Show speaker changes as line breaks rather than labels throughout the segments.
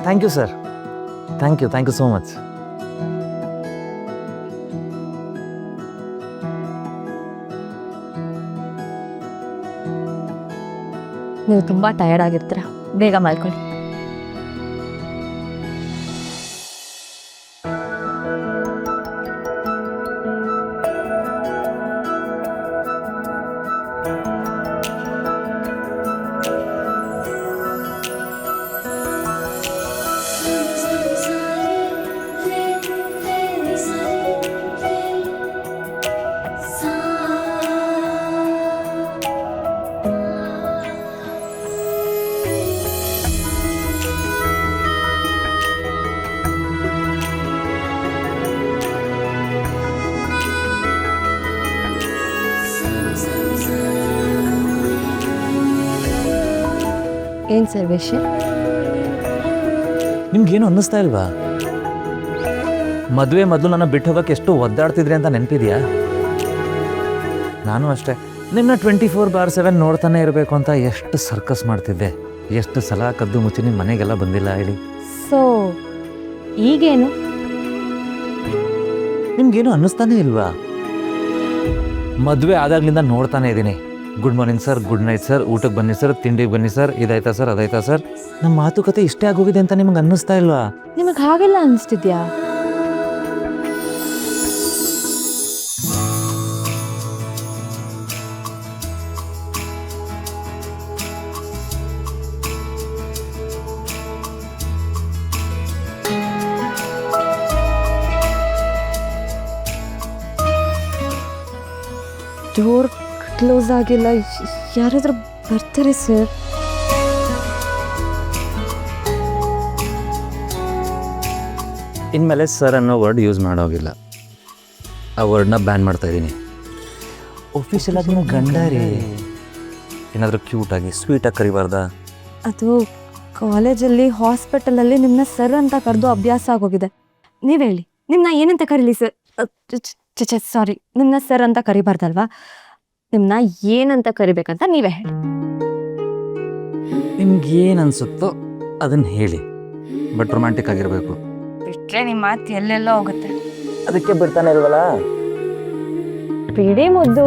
Thank you sir, thank you so much.
ನೀವು ತುಂಬ tired ಆಗಿರ್ತೀರ, ಬೇಗ ಮಾಡ್ಕೊಳ್ಳಿ. ಏನು ಸರ್ ವಿಷಯ?
ನಿಮ್ಗೇನು ಅನ್ನಿಸ್ತಾ ಇಲ್ವಾ? ಮದುವೆ ಮೊದಲು ನನ್ನ ಬಿಟ್ಟು ಹೋಗೋಕೆ ಎಷ್ಟು ಒದ್ದಾಡ್ತಿದ್ರಿ ಅಂತ ನೆನಪಿದೆಯಾ? ನಾನು ಅಷ್ಟೇ ನಿಮ್ಮನ್ನ 24/7 ನೋಡ್ತಾನೆ ಇರಬೇಕು ಅಂತ ಎಷ್ಟು ಸರ್ಕಸ್ ಮಾಡ್ತಿದ್ದೆ, ಎಷ್ಟು ಸಲ ಕದ್ದು ಮುಚ್ಚಿ ನಿಮ್ಮ ಮನೆಗೆಲ್ಲ ಬಂದಿಲ್ಲ ಹೇಳಿ.
ಸೊ ಈಗೇನು?
ನಿಮ್ಗೇನು ಅನ್ನಿಸ್ತಾನೆ ಇಲ್ವಾ? ಮದುವೆ ಆದಾಗ್ಲಿಂದ ನೋಡ್ತಾನೆ ಇದ್ದೀನಿ. Good morning sir, good night sir, ಊಟಕ್ಕೆ ಬನ್ನಿ ಸರ್, ತಿಂಡಿಗೆ ಬನ್ನಿ ಸರ್, ಇದಾಯ್ತಾ ಸರ್, ಅದಾಯ್ತಾ ಸರ್. ನಮ್ಮ ಮಾತುಕತೆ ಇಷ್ಟೇ ಆಗೋಗಿದೆ ಅಂತ ನಿಮ್ಗೆ ಅನ್ನಿಸ್ತಾ ಇಲ್ವಾ?
ನಿಮಗೆ ಹಾಗೆಲ್ಲ ಅನಿಸ್ತಿದ್ಯಾ? ಡೋರ್ ಕ್ಲೋಸ್ ಆಗಿಲ್ಲ, ಯಾರಾದ್ರೂ ಬರ್ತಾರೆ ಸರ್.
ಇನ್ಮೇಲೆ ಸರ್ ಅನ್ನೋ ವರ್ಡ್ ಯೂಸ್ ಮಾಡೋಗಿಲ್ಲ, ಆ ವರ್ಡ್ನ ಬ್ಯಾನ್ ಮಾಡ್ತಾ ಇದ್ದೀನಿ. ಆಫೀಸಲ್ಲಿ ಆಗಿ ನೀವು ಗಂಡ ರೀ, ಏನಾದರೂ ಕ್ಯೂಟಾಗಿ ಸ್ವೀಟಾಗಿ ಕರಿಬಾರ್ದಾ?
ಅದು ಕಾಲೇಜಲ್ಲಿ ಹಾಸ್ಪಿಟಲಲ್ಲಿ ನಿಮ್ಮನ್ನ ಸರ್ ಅಂತ ಕರೆದು ಅಭ್ಯಾಸ ಆಗೋಗಿದೆ. ನೀವು ಹೇಳಿ, ನಿಮ್ಮನ್ನ ಏನಂತ ಕರೀಲಿ ಸರ್? ಸಾರಿ, ನಿಮ್ಮನ್ನ ಸರ್ ಅಂತ ಕರಿಬಾರ್ದಲ್ವಾ? ನಿಮ್ಮನ್ನ ಏನಂತ ಕರಿಬೇಕಂತ ನೀವೇ ಹೇಳಿ.
ನಿಮ್ಗೆ ಏನು ಅನಿಸುತ್ತೋ ಅದನ್ನು ಹೇಳಿ, ಬಟ್ ರೊಮ್ಯಾಂಟಿಕ್ ಆಗಿರಬೇಕು.
ಬಿಟ್ರೆ ನಿಮ್ಮ ಮಾತು ಎಲ್ಲೆಲ್ಲೋ ಹೋಗುತ್ತೆ.
ಅದಕ್ಕೆ ಬಿಡ್ತಾನೆ ಇಲ್ವಲ್ಲ?
ಬಿಡಿ ಮುದ್ದು.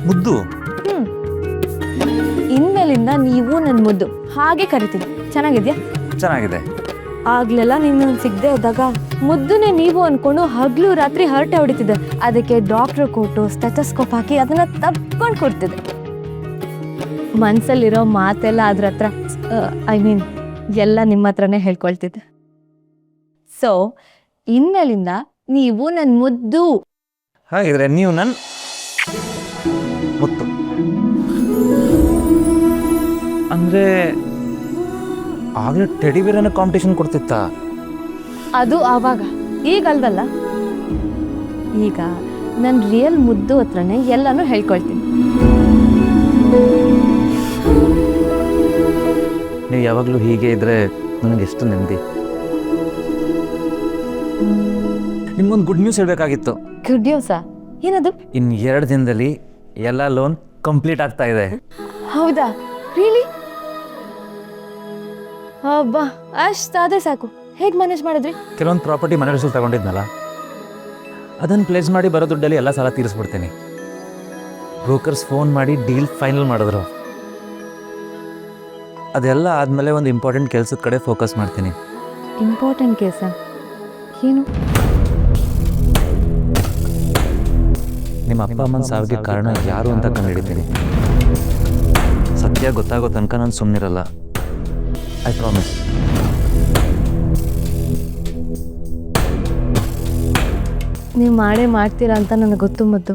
ಮುದ್ದು?
ಇನ್ಮೇಲಿಂದ ನೀವು ನನ್ನ ಮುದ್ದು ಹಾಗೆ ಕರಿತೀನಿ. ಚೆನ್ನಾಗಿದ್ಯಾ?
ಚೆನ್ನಾಗಿದೆ.
ಆಗ್ಲೆಲ್ಲ ನಿನ್ನ ಸಿಗದೆ ಹೋದಾಗ ಮುದ್ದುನೇ ನೀವು ಅನ್ಕೊಂಡು ಹಗ್ಲು ರಾತ್ರಿ ಹರಟೆ ಹೊಡಿತಿದ್ದೆ. ಅದಕ್ಕೆ ಡಾಕ್ಟರ್ ಕೊಟ್ಟು ಸ್ಟೆಥೋಸ್ಕೋಪ್ ಹಾಕಿ ಅದನ್ನ ತಪ್ಕೊಂಡು ಕೊಡ್ತಿದ್ದೆ. ಮನ್ಸಲ್ಲಿರೋ ಮಾತೆಲ್ಲ ಅದ್ರ ಹತ್ರ, ಎಲ್ಲ ನಿಮ್ಮ ಹತ್ರನೇ ಹೇಳ್ಕೊಳ್ತಿದ್ದೆ. ಸೊ ಇನ್ಮೇಲಿಂದ ನೀವು ನನ್ನ ಮುದ್ದು.
ಹಾಗಿದ್ರೆ ನೀವು ನನ್ನ ಮುತ್ತು ಅಂದ್ರೆ ಆಗಲೇ ಟೆಡಿ ಬೇರನ್ನ ಕಾಂಪಿಟೇಷನ್ ಕೊಡ್ತಿತ್ತ?
ಅದು ಆವಾಗ, ಈಗಲ್ವಲ್ಲ. ಈಗ ನನ್ನ ರಿಯಲ್ ಮುದ್ದು ಹತ್ರನೇ ಎಲ್ಲನೂ ಹೇಳ್ಕೊಳ್ತೀನಿ.
ನೀವು ಯಾವಾಗಲೂ ಹೀಗೆ ಇದ್ರೆ ನನಗೆ ಎಷ್ಟು ನೆಮ್ಮದಿ. ನಿಮ್ಗೊಂದು ಗುಡ್ ನ್ಯೂಸ್ ಹೇಳಬೇಕಾಗಿತ್ತು.
ಗುಡ್ ನ್ಯೂಸಾ? ಏನದು?
ಇನ್ನು 2 ದಿನದಲ್ಲಿ ಎಲ್ಲ ಲೋನ್ ಕಂಪ್ಲೀಟ್ ಆಗ್ತಾ ಇದೆ.
ಹೌದಾ? ರಿಯಲಿ? ಅಬ್ಬಾ, ಅಷ್ಟಾದ್ರೆ ಸಾಕು. ಹೇಗೆ ಮ್ಯಾನೇಜ್ ಮಾಡಿದ್ರಿ?
ಕೆಲವೊಂದು ಪ್ರಾಪರ್ಟಿ ಮನೆ ಹೆಸರು ತಗೊಂಡಿದ್ನಲ್ಲ, ಅದನ್ನು ಪ್ಲೇಸ್ ಮಾಡಿ ಬರೋ ದುಡ್ಡಲ್ಲಿ ಎಲ್ಲ ಸಾಲ ತೀರಿಸ್ಬಿಡ್ತೀನಿ. ಬ್ರೋಕರ್ಸ್ ಫೋನ್ ಮಾಡಿ ಡೀಲ್ ಫೈನಲ್ ಮಾಡಿದ್ರು. ಅದೆಲ್ಲ ಆದಮೇಲೆ ಒಂದು ಇಂಪಾರ್ಟೆಂಟ್ ಕೆಲಸದ ಕಡೆ ಫೋಕಸ್ ಮಾಡ್ತೀನಿ.
ಇಂಪಾರ್ಟೆಂಟ್ ಕೆಲಸ ಏನು?
ನಿಮ್ಮ ಅಪ್ಪ ಅಮ್ಮನ ಸಾವಿಗೆ ಕಾರಣ ಯಾರು ಅಂತ ಕಂಡುಹಿಡಿತೀನಿ. ಸತ್ಯ ಗೊತ್ತಾಗೋ ತನಕ ನಾನು ಸುಮ್ಮನಿರಲ್ಲ. I promise.
ನೀವು ಮಾಡೇ ಮಾಡ್ತೀರಾ ಅಂತ ನನಗೆ ಗೊತ್ತು ಮುದ್ದು.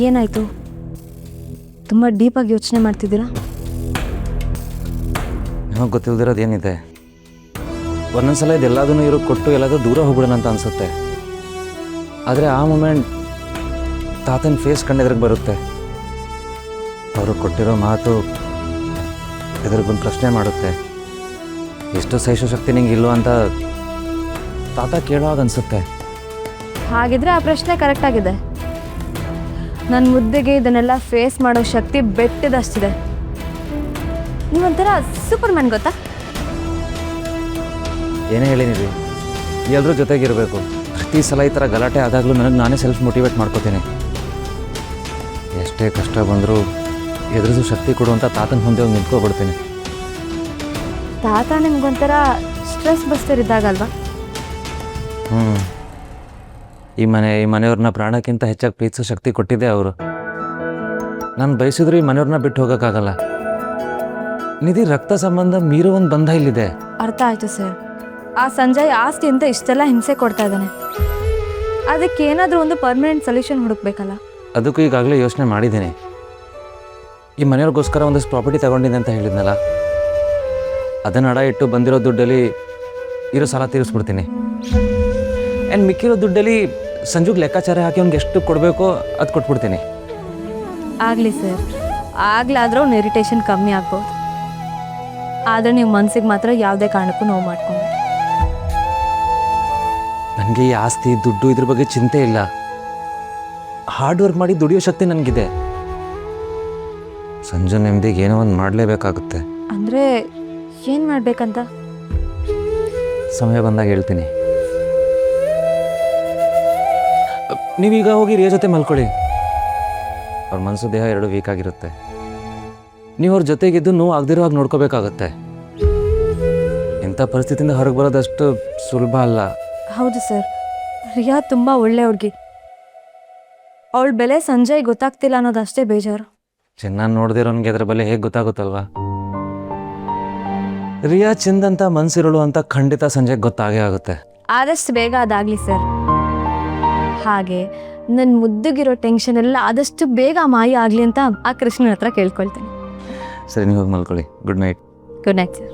ಏನಾಯಿತು? ತುಂಬ ಡೀಪಾಗಿ ಯೋಚನೆ ಮಾಡ್ತಿದ್ದೀರಾ?
ನಮಗೆ ಗೊತ್ತಿಲ್ದಿರೋದು ಏನಿದೆ, ಒಂದೊಂದ್ಸಲ ಇದೆಲ್ಲದನ್ನು ಇರೋ ಕೊಟ್ಟು ಎಲ್ಲಾದರೂ ದೂರ ಹೋಗ್ಬಿಡೋಣ ಅಂತ ಅನಿಸುತ್ತೆ. ಆದರೆ ಆ ಮೂಮೆಂಟ್ ತಾತನ ಫೇಸ್ ಕಂಡೆದ್ರಿಗೆ ಬರುತ್ತೆ. ಅವರು ಕೊಟ್ಟಿರೋ ಮಾತು ಎದುರಿಗೊಂದು ಪ್ರಶ್ನೆ ಮಾಡುತ್ತೆ. ಎಷ್ಟು ಸಹಿಸೋ ಶಕ್ತಿ ನಿಂಗೆ ಇಲ್ಲೋ ಅಂತ ತಾತ ಕೇಳೋವಾಗ ಅನಿಸುತ್ತೆ.
ಹಾಗಿದ್ರೆ ಆ ಪ್ರಶ್ನೆ ಕರೆಕ್ಟಾಗಿದೆ. ನನ್ನ ಮುದ್ದೆಗೆ ಇದನ್ನೆಲ್ಲ ಫೇಸ್ ಮಾಡೋ ಶಕ್ತಿ ಬೆಟ್ಟದಷ್ಟಿದೆ. ನೀವೊಂಥರ ಸೂಪರ್ಮ್ಯಾನ್ ಗೊತ್ತಾ?
ಏನೇ ಹೇಳಿನಿರಿ, ಎಲ್ಲರೂ ಜೊತೆಗಿರಬೇಕು. ಪ್ರತಿ ಸಲ ಈ ಥರ ಗಲಾಟೆ ಆದಾಗಲೂ ನನಗೆ ನಾನೇ ಸೆಲ್ಫ್ ಮೋಟಿವೇಟ್ ಮಾಡ್ಕೋತೀನಿ. ಎಷ್ಟೇ ಕಷ್ಟ ಬಂದರೂ ಎದುರಿಸೋ ಶಕ್ತಿ ಕೊಡುವಂಥ ತಾತನ ಮುಂದೆ ಹೋಗಿ ನಿಂತ್ಕೊಬಿಡ್ತೀನಿ.
ತಾತ ನಿಮ್ಗೊಂಥರ ಸ್ಟ್ರೆಸ್ ಬಸ್ಟರ್ ಇದ್ದಾಗಲ್ವಾ?
ಈ ಮನೆಯವ್ರನ್ನ ಪ್ರಾಣಕ್ಕಿಂತ ಹೆಚ್ಚಾಗಿ ಪ್ರೀತಿಸೋ ಶಕ್ತಿ ಕೊಟ್ಟಿದ್ದೆ ಅವರು. ನಾನು ಬಯಸಿದ್ರು ಈ ಮನೆಯವ್ರನ್ನ ಬಿಟ್ಟು ಹೋಗೋಕ್ಕಾಗಲ್ಲ. ನಿಧಿ ರಕ್ತ ಸಂಬಂಧ ಮೀರೋ ಒಂದು ಬಂಧ ಇಲ್ಲಿದೆ.
ಅರ್ಥ ಆಯಿತು ಸರ್. ಆ ಸಂಜಯ್ ಆಸ್ತಿ ಅಂತ ಇಷ್ಟೆಲ್ಲ ಹಿಂಸೆ ಕೊಡ್ತಾ ಇದ್ದಾನೆ. ಅದಕ್ಕೆ ಏನಾದರೂ ಒಂದು ಪರ್ಮನೆಂಟ್ ಸೊಲ್ಯೂಷನ್ ಹುಡುಕ್ಬೇಕಲ್ಲ?
ಅದಕ್ಕೂ ಈಗಾಗಲೇ ಯೋಚನೆ ಮಾಡಿದ್ದೀನಿ. ಈ ಮನೆಯವ್ರಿಗೋಸ್ಕರ ಒಂದಷ್ಟು ಪ್ರಾಪರ್ಟಿ ತಗೊಂಡಿದ್ದೆ ಅಂತ ಹೇಳಿದ್ನಲ್ಲ, ಅದನ್ನು ಅಡ ಇಟ್ಟು ಬಂದಿರೋ ದುಡ್ಡಲ್ಲಿ ಇರೋ ಸಾಲ ತೀರಿಸ್ಬಿಡ್ತೀನಿ. ಆ್ಯಂಡ್ ಮಿಕ್ಕಿರೋ ದುಡ್ಡಲ್ಲಿ ಸಂಜುಗೆ ಲೆಕ್ಕಾಚಾರ ಹಾಕಿ ಅವ್ನಿಗೆ ಎಷ್ಟು ಕೊಡಬೇಕೋ ಅದು ಕೊಟ್ಬಿಡ್ತೀನಿ.
ಆಗಲಿ ಸರ್, ಆಗ್ಲಾದರೂ ಒಂದು ಇರಿಟೇಷನ್ ಕಮ್ಮಿ ಆಗ್ಬೋದು. ಆದರೆ ನೀವು ಮನಸ್ಸಿಗೆ ಮಾತ್ರ ಯಾವುದೇ ಕಾರಣಕ್ಕೂ ನೋವು ಮಾಡ್ಕೊಂಡು.
ನನಗೆ ಈ ಆಸ್ತಿ ದುಡ್ಡು ಇದ್ರ ಬಗ್ಗೆ ಚಿಂತೆ ಇಲ್ಲ. ಹಾರ್ಡ್ ವರ್ಕ್ ಮಾಡಿ ದುಡಿಯೋ ಶಕ್ತಿ ನನಗಿದೆ. ಸಂಜು ನೆಮ್ಮದಿಗೆ ಏನೋ ಒಂದು ಮಾಡಲೇಬೇಕಾಗುತ್ತೆ.
ಅಂದರೆ ಏನು ಮಾಡಬೇಕಂತ?
ಸಮಯ ಬಂದಾಗ ಹೇಳ್ತೀನಿ. ನೀವೀಗ ಹೋಗಿ ರಿಯಾ ಜೊತೆ ಮಲ್ಕೊಳ್ಳಿ. ಅವ್ರ ಮನಸ್ಸು ದೇಹ ಎರಡು ವೀಕ್ ಆಗಿರುತ್ತೆ. ನೀವು ಅವ್ರ ಜೊತೆಗಿದ್ದು ನೋವು ಆಗದಿರೋ ಹಾಗೆ ನೋಡ್ಕೋಬೇಕಾಗತ್ತೆ. ಇಂಥ ಪರಿಸ್ಥಿತಿಯಿಂದ ಹೊರಗೆ ಬರೋದಷ್ಟು ಸುಲಭ ಅಲ್ಲ.
ಹೌದು ಸರ್, ರಿಯಾ ತುಂಬ ಒಳ್ಳೆ ಹುಡುಗಿ. ಅವಳ ಬೆಲೆ ಸಂಜಯ್ ಗೊತ್ತಾಗ್ತಿಲ್ಲ ಅನ್ನೋದಷ್ಟೇ ಬೇಜಾರು.
ಚೆನ್ನಾಗಿ ನೋಡ್ದಿರೋನ್ಗೆ ಅದ್ರ ಬೆಲೆ ಹೇಗೆ ಗೊತ್ತಾಗುತ್ತಲ್ವಾ? ರಿಯಾ ಚಿಂದಂತ ಮನ್ಸಿರೋಳು ಅಂತ ಖಂಡಿತ ಸಂಜೆಗೆ ಗೊತ್ತಾಗೇ ಆಗುತ್ತೆ.
ಆದಷ್ಟು ಬೇಗ ಅದಾಗಲಿ ಸರ್. ಹಾಗೆ ನನ್ನ ಮುದ್ದಿಗಿರೋ ಟೆನ್ಷನ್ ಎಲ್ಲ ಆದಷ್ಟು ಬೇಗ ಮಾಯ ಆಗಲಿ ಅಂತ ಆ ಕೃಷ್ಣನ ಹತ್ರ ಕೇಳ್ಕೊಳ್ತೀನಿ.
ಸರಿ, ನೀವು ಹೋಗಿ ಮಲ್ಕೊಳ್ಳಿ. Good night.
Good night sir.